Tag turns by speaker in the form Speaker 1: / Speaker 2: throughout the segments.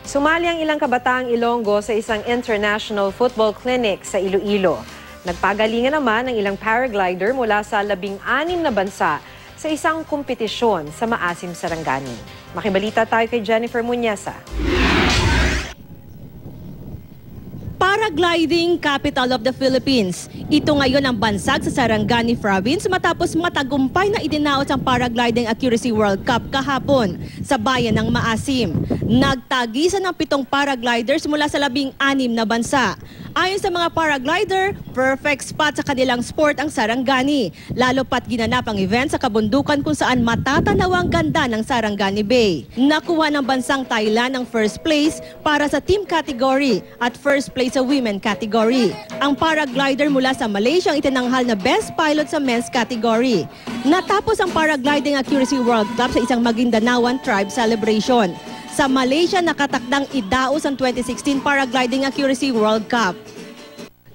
Speaker 1: Sumali ang ilang kabataang Ilonggo sa isang international football clinic sa Iloilo. Nagpagalingan naman ang ilang paraglider mula sa 16 na bansa sa isang kompetisyon sa Maasim, Sarangani. Makibalita tayo kay Jennifer Muñesa.
Speaker 2: Paragliding capital of the Philippines. Ito ngayon ang bansag sa Sarangani Province matapos matagumpay na idinaos ang Paragliding Accuracy World Cup kahapon sa bayan ng Maasim. Nagtagisan ng 7 paragliders mula sa 16 na bansa. Ayon sa mga paraglider, perfect spot sa kanilang sport ang Sarangani. Lalo pat ginanap ang event sa kabundukan kung saan matatanaw ang ganda ng Sarangani Bay. Nakuha ng bansang Thailand ang first place para sa team category at first place sa women category. Ang paraglider mula sa Malaysia ang itinanghal na best pilot sa men's category. Natapos ang Paragliding Accuracy World Cup sa isang Magindanaoan tribe celebration. Sa Malaysia, nakatakdang idaos ang 2016 Paragliding Accuracy World Cup.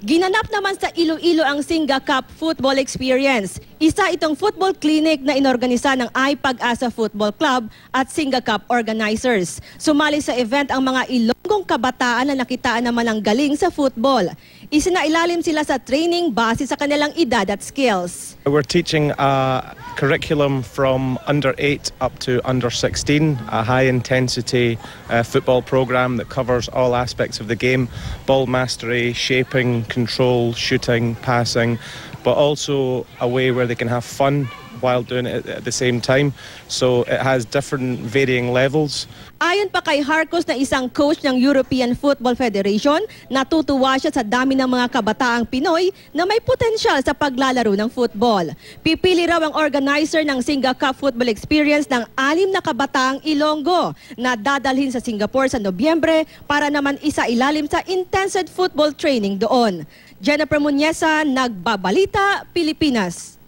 Speaker 2: Ginanap naman sa Iloilo ang Singa Cup Football Experience. Isa itong football clinic na inorganisa ng Pag-asa Football Club at Singa Cup organizers. Sumali sa event ang mga Ilonggong kabataan na nakitaan naman ang galing sa football. Isinailalim sila sa training base sa kanilang edad at skills.
Speaker 3: We're teaching a curriculum from under 8 up to under 16, a high-intensity football program that covers all aspects of the game, ball mastery, shaping, control, shooting, passing, but also a way where they can have fun while doing it at the same time. So it has different varying levels.
Speaker 2: Ayon pa kay Harcos na isang coach ng European Football Federation, natutuwa siya sa dami ng mga kabataang Pinoy na may potensyal sa paglalaro ng football. Pipili raw ang organizer ng Singa Cup Football Experience ng 6 na kabataang Ilonggo na dadalhin sa Singapore sa Nobyembre para naman isailalim sa intensive football training doon. Jennifer Muñesa, Nagbabalita, Pilipinas.